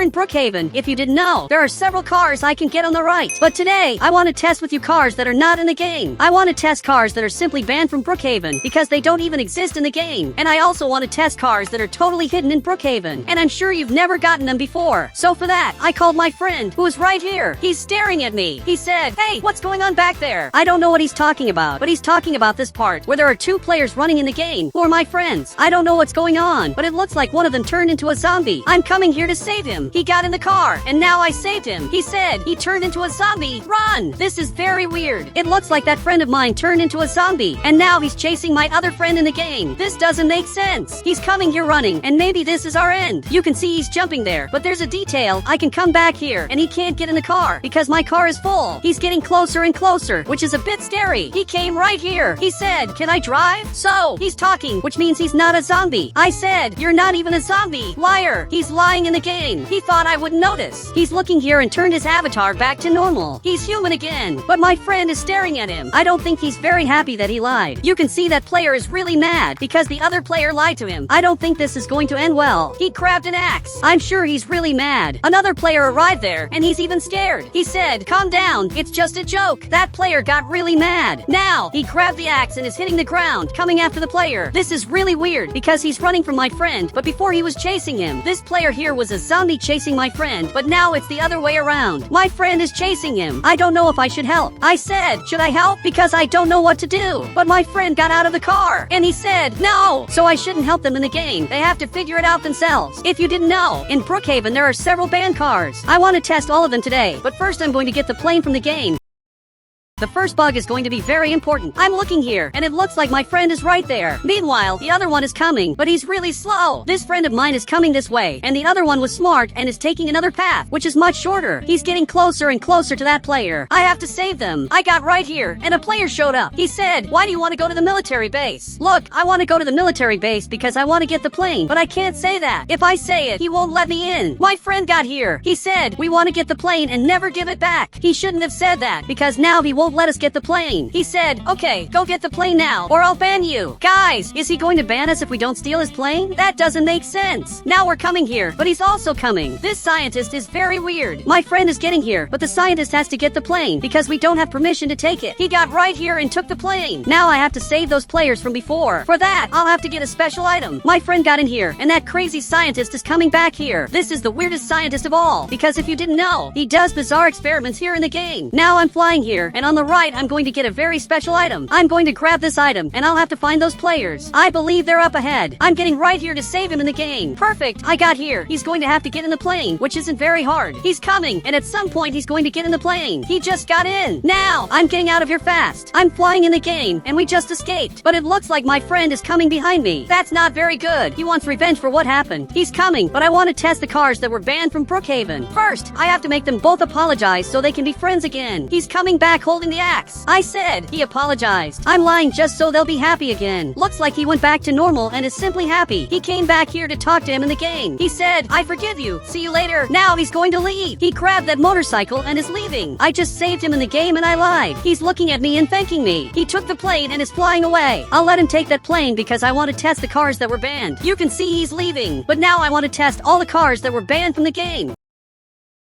here in Brookhaven. If you didn't know, there are several cars I can get on the right. But today, I want to test with you cars that are not in the game. I want to test cars that are simply banned from Brookhaven because they don't even exist in the game. And I also want to test cars that are totally hidden in Brookhaven. And I'm sure you've never gotten them before. So for that, I called my friend, who is right here. He's staring at me. He said, "Hey, what's going on back there?" I don't know what he's talking about, but he's talking about this part where there are two players running in the game who are my friends. I don't know what's going on, but it looks like one of them turned into a zombie. I'm coming here to save him. He got in the car, and now I saved him. He said he turned into a zombie. Run! This is very weird. It looks like that friend of mine turned into a zombie, and now he's chasing my other friend in the game. This doesn't make sense. He's coming here running, and maybe this is our end. You can see he's jumping there, but there's a detail. I can come back here, and he can't get in the car because my car is full. He's getting closer and closer, which is a bit scary. He came right here. He said, "Can I drive?" So, he's talking, which means he's not a zombie. I said, "You're not even a zombie. Liar." He's lying in the game. He thought I wouldn't notice. He's looking here and turned his avatar back to normal. He's human again, but my friend is staring at him. I don't think he's very happy that he lied. You can see that player is really mad because the other player lied to him. I don't think this is going to end well. He grabbed an axe. I'm sure he's really mad. Another player arrived there, and he's even scared. He said, "Calm down. It's just a joke." That player got really mad. Now, he grabbed the axe and is hitting the ground, coming after the player. This is really weird because he's running from my friend, but before he was chasing him, this player here was a zombie chasing my friend, but now it's the other way around. My friend is chasing him. I don't know if I should help. I said, "Should I help?" Because I don't know what to do. But my friend got out of the car, and he said, "No." So I shouldn't help them in the game. They have to figure it out themselves. If you didn't know, in Brookhaven there are several banned cars. I want to test all of them today, but first I'm going to get the plane from the game. The first bug is going to be very important. I'm looking here, and it looks like my friend is right there. Meanwhile, the other one is coming, but he's really slow. This friend of mine is coming this way, and the other one was smart and is taking another path, which is much shorter. He's getting closer and closer to that player. I have to save them. I got right here, and a player showed up. He said, "Why do you want to go to the military base?" Look, I want to go to the military base because I want to get the plane, but I can't say that. If I say it, he won't let me in. My friend got here. He said, "We want to get the plane and never give it back." He shouldn't have said that because now he won't let us get the plane. He said, "Okay, go get the plane now, or I'll ban you." Guys, is he going to ban us if we don't steal his plane? That doesn't make sense. Now we're coming here, but he's also coming. This scientist is very weird. My friend is getting here, but the scientist has to get the plane because we don't have permission to take it. He got right here and took the plane. Now I have to save those players from before. For that, I'll have to get a special item. My friend got in here, and that crazy scientist is coming back here. This is the weirdest scientist of all, because if you didn't know, he does bizarre experiments here in the game. Now I'm flying here, and on the right, I'm going to get a very special item. I'm going to grab this item, and I'll have to find those players. I believe they're up ahead. I'm getting right here to save him in the game. Perfect. I got here. He's going to have to get in the plane, which isn't very hard. He's coming, and at some point he's going to get in the plane. He just got in. Now, I'm getting out of here fast. I'm flying in the game, and we just escaped. But it looks like my friend is coming behind me. That's not very good. He wants revenge for what happened. He's coming, but I want to test the cars that were banned from Brookhaven. First, I have to make them both apologize so they can be friends again. He's coming back holding the axe. I said he apologized. I'm lying just so they'll be happy again. Looks like he went back to normal and is simply happy. He came back here to talk to him in the game. He said, "I forgive you. See you later." Now he's going to leave. He grabbed that motorcycle and is leaving. I just saved him in the game and I lied. He's looking at me and thanking me. He took the plane and is flying away. I'll let him take that plane because I want to test the cars that were banned. You can see he's leaving. But now I want to test all the cars that were banned from the game.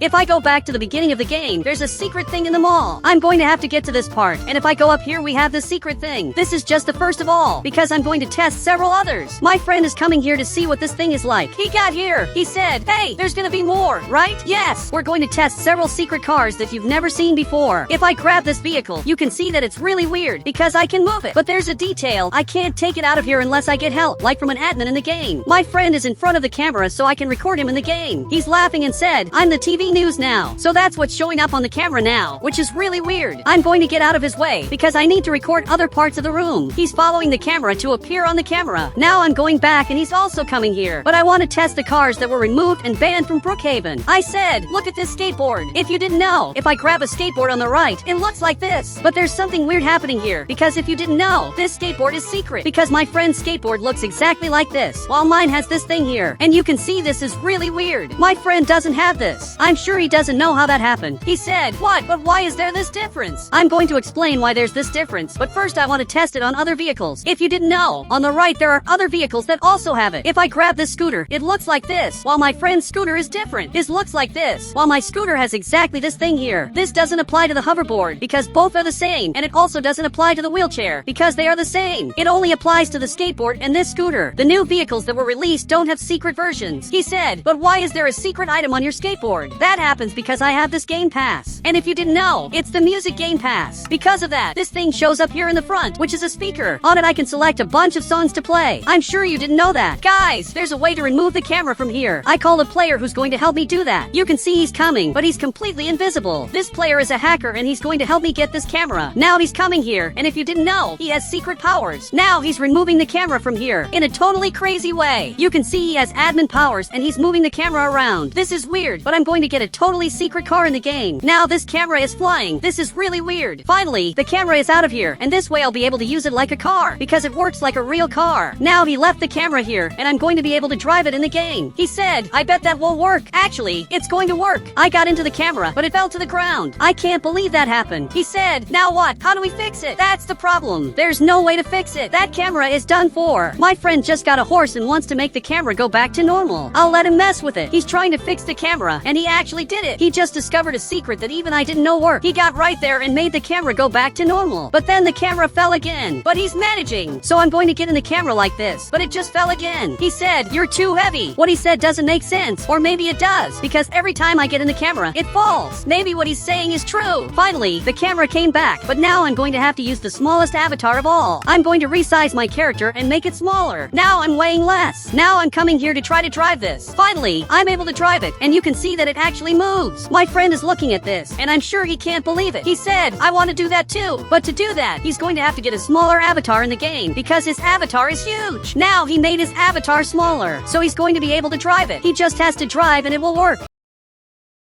If I go back to the beginning of the game, there's a secret thing in the mall. I'm going to have to get to this part, and if I go up here, we have the secret thing. This is just the first of all, because I'm going to test several others. My friend is coming here to see what this thing is like. He got here. He said, "Hey, there's gonna be more, right?" Yes, we're going to test several secret cars that you've never seen before. If I grab this vehicle, you can see that it's really weird, because I can move it. But there's a detail. I can't take it out of here unless I get help, like from an admin in the game. My friend is in front of the camera so I can record him in the game. He's laughing and said, "I'm the TV news now." So that's what's showing up on the camera now, which is really weird. I'm going to get out of his way because I need to record other parts of the room. He's following the camera to appear on the camera. Now I'm going back and he's also coming here. But I want to test the cars that were removed and banned from Brookhaven. I said, "Look at this skateboard." If you didn't know, if I grab a skateboard on the right, it looks like this. But there's something weird happening here because if you didn't know, this skateboard is secret because my friend's skateboard looks exactly like this, while mine has this thing here. And you can see this is really weird. My friend doesn't have this. I'm I'm sure he doesn't know how that happened. He said, what? But why is there this difference? I'm going to explain why there's this difference, but first I want to test it on other vehicles. If you didn't know, on the right there are other vehicles that also have it. If I grab this scooter, it looks like this, while my friend's scooter is different. His looks like this, while my scooter has exactly this thing here. This doesn't apply to the hoverboard, because both are the same, and it also doesn't apply to the wheelchair, because they are the same. It only applies to the skateboard and this scooter. The new vehicles that were released don't have secret versions. He said, but why is there a secret item on your skateboard? That happens because I have this game pass. And if you didn't know, it's the music game pass. Because of that, this thing shows up here in the front, which is a speaker. On it I can select a bunch of songs to play. I'm sure you didn't know that. Guys, there's a way to remove the camera from here. I call a player who's going to help me do that. You can see he's coming, but he's completely invisible. This player is a hacker and he's going to help me get this camera. Now he's coming here, and if you didn't know, he has secret powers. Now he's removing the camera from here in a totally crazy way. You can see he has admin powers and he's moving the camera around. This is weird, but I'm going to get a totally secret car in the game. Now this camera is flying. This is really weird. Finally, the camera is out of here, and this way I'll be able to use it like a car, because it works like a real car. Now he left the camera here, and I'm going to be able to drive it in the game. He said, I bet that will work. Actually, it's going to work. I got into the camera, but it fell to the ground. I can't believe that happened. He said, now what? How do we fix it? That's the problem. There's no way to fix it. That camera is done for. My friend just got a horse and wants to make the camera go back to normal. I'll let him mess with it. He's trying to fix the camera, and he actually did it. He just discovered a secret that even I didn't know worked. He got right there and made the camera go back to normal. But then the camera fell again. But he's managing. So I'm going to get in the camera like this. But it just fell again. He said, you're too heavy. What he said doesn't make sense. Or maybe it does, because every time I get in the camera, it falls. Maybe what he's saying is true. Finally, the camera came back, but now I'm going to have to use the smallest avatar of all. I'm going to resize my character and make it smaller. Now I'm weighing less. Now I'm coming here to try to drive this. Finally, I'm able to drive it, and you can see that it actually moves. My friend is looking at this, and I'm sure he can't believe it. He said, I want to do that too. But to do that, he's going to have to get a smaller avatar in the game, because his avatar is huge. Now he made his avatar smaller, so he's going to be able to drive it. He just has to drive and it will work.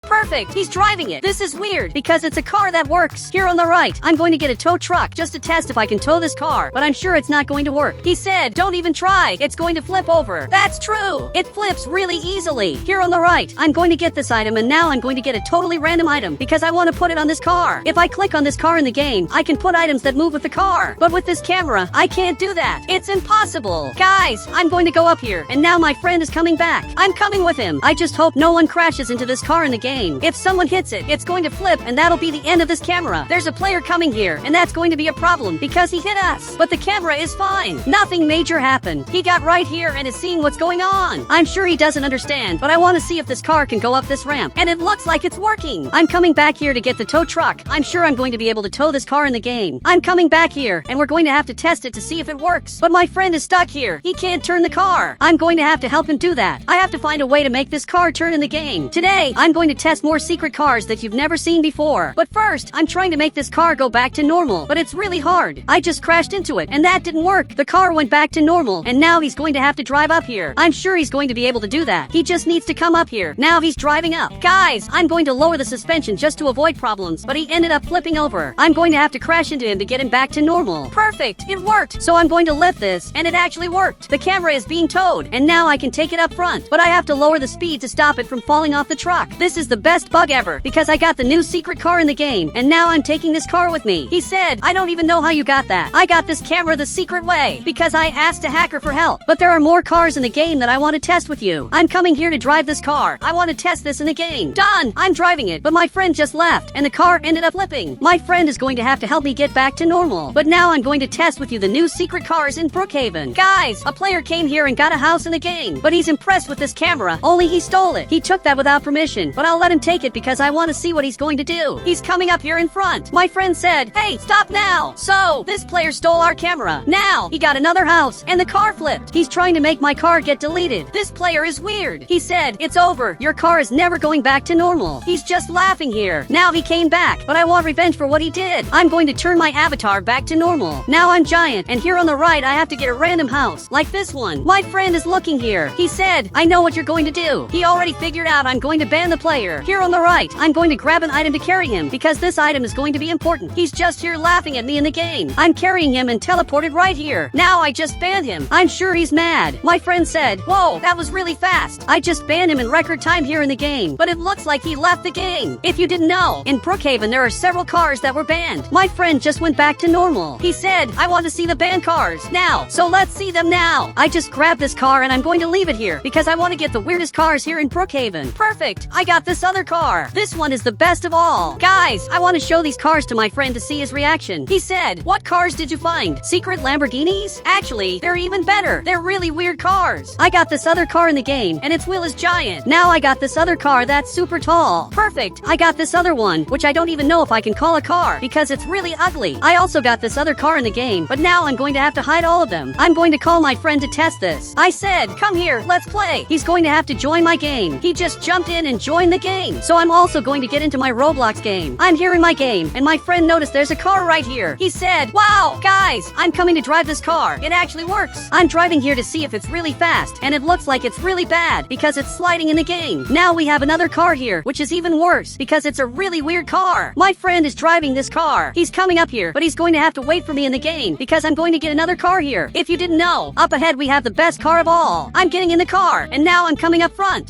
Perfect. He's driving it. This is weird because it's a car that works. Here on the right, I'm going to get a tow truck just to test if I can tow this car, but I'm sure it's not going to work. He said, don't even try. It's going to flip over. That's true. It flips really easily. Here on the right, I'm going to get this item, and now I'm going to get a totally random item because I want to put it on this car. If I click on this car in the game, I can put items that move with the car. But with this camera, I can't do that. It's impossible. Guys, I'm going to go up here, and now my friend is coming back. I'm coming with him. I just hope no one crashes into this car in the game. If someone hits it, it's going to flip, and that'll be the end of this camera. There's a player coming here, and that's going to be a problem because he hit us. But the camera is fine. Nothing major happened. He got right here and is seeing what's going on. I'm sure he doesn't understand, but I want to see if this car can go up this ramp, and it looks like it's working. I'm coming back here to get the tow truck. I'm sure I'm going to be able to tow this car in the game. I'm coming back here, and we're going to have to test it to see if it works. But my friend is stuck here. He can't turn the car. I'm going to have to help him do that. I have to find a way to make this car turn in the game. Today, I'm going to test more secret cars that you've never seen before. But first, I'm trying to make this car go back to normal, but it's really hard. I just crashed into it, and that didn't work. The car went back to normal, and now he's going to have to drive up here. I'm sure he's going to be able to do that. He just needs to come up here. Now he's driving up. Guys, I'm going to lower the suspension just to avoid problems, but he ended up flipping over. I'm going to have to crash into him to get him back to normal. Perfect! It worked! So I'm going to lift this, and it actually worked. The camera is being towed, and now I can take it up front, but I have to lower the speed to stop it from falling off the truck. This is the best bug ever, because I got the new secret car in the game, and now I'm taking this car with me. He said, I don't even know how you got that. I got this camera the secret way, because I asked a hacker for help. But there are more cars in the game that I want to test with you. I'm coming here to drive this car. I want to test this in the game. Done! I'm driving it, but my friend just left, and the car ended up flipping. My friend is going to have to help me get back to normal. But now I'm going to test with you the new secret cars in Brookhaven. Guys, a player came here and got a house in the game, but he's impressed with this camera, only he stole it. He took that without permission, but I'll let him take it because I want to see what he's going to do. He's coming up here in front. My friend said, hey, stop now. So, this player stole our camera. Now, he got another house, and the car flipped. He's trying to make my car get deleted. This player is weird. He said, it's over. Your car is never going back to normal. He's just laughing here. Now he came back, but I want revenge for what he did. I'm going to turn my avatar back to normal. Now I'm giant, and here on the right, I have to get a random house, like this one. My friend is looking here. He said, I know what you're going to do. He already figured out I'm going to ban the player. Here on the right, I'm going to grab an item to carry him because this item is going to be important. He's just here laughing at me in the game. I'm carrying him and teleported right here. Now I just banned him. I'm sure he's mad. My friend said, "Whoa, that was really fast." I just banned him in record time here in the game, but it looks like he left the game. If you didn't know, in Brookhaven there are several cars that were banned. My friend just went back to normal. He said, "I want to see the banned cars now, so let's see them now." I just grabbed this car and I'm going to leave it here because I want to get the weirdest cars here in Brookhaven. Perfect. I got this other car. This one is the best of all. Guys, I want to show these cars to my friend to see his reaction. He said, "What cars did you find? Secret Lamborghinis?" Actually, they're even better. They're really weird cars. I got this other car in the game and its wheel is giant. Now I got this other car that's super tall. Perfect. I got this other one, which I don't even know if I can call a car because it's really ugly. I also got this other car in the game, but now I'm going to have to hide all of them. I'm going to call my friend to test this. I said, "Come here, let's play." He's going to have to join my game. He just jumped in and joined the game. So I'm also going to get into my Roblox game. I'm here in my game, and my friend noticed there's a car right here. He said, "Wow, guys, I'm coming to drive this car. It actually works." I'm driving here to see if it's really fast, and it looks like it's really bad because it's sliding in the game. Now we have another car here, which is even worse because it's a really weird car. My friend is driving this car. He's coming up here, but he's going to have to wait for me in the game because I'm going to get another car here. If you didn't know, up ahead we have the best car of all. I'm getting in the car, and now I'm coming up front.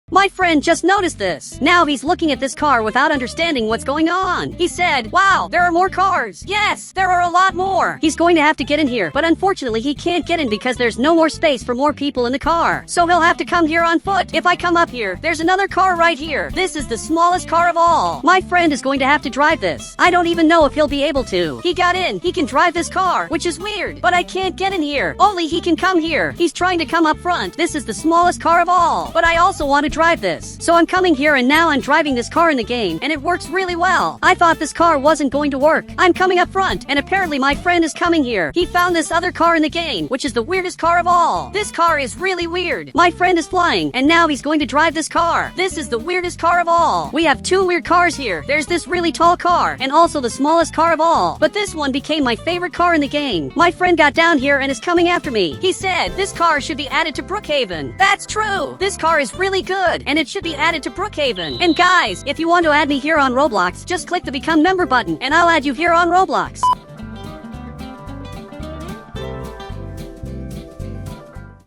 My friend just noticed this. Now he's looking at this car without understanding what's going on. He said, "Wow, there are more cars." Yes, there are a lot more. He's going to have to get in here, but unfortunately he can't get in because there's no more space for more people in the car. So he'll have to come here on foot. If I come up here, there's another car right here. This is the smallest car of all. My friend is going to have to drive this. I don't even know if he'll be able to. He got in. He can drive this car, which is weird, but I can't get in here. Only he can come here. He's trying to come up front. This is the smallest car of all, but I also want to drive this. So I'm coming here and now I'm driving this car in the game and it works really well. I thought this car wasn't going to work. I'm coming up front and apparently my friend is coming here. He found this other car in the game, which is the weirdest car of all. This car is really weird. My friend is flying and now he's going to drive this car. This is the weirdest car of all. We have two weird cars here. There's this really tall car and also the smallest car of all. But this one became my favorite car in the game. My friend got down here and is coming after me. He said this car should be added to Brookhaven. That's true. This car is really good and it should be added to Brookhaven. And guys, if you want to add me here on Roblox, just click the become member button and I'll add you here on Roblox.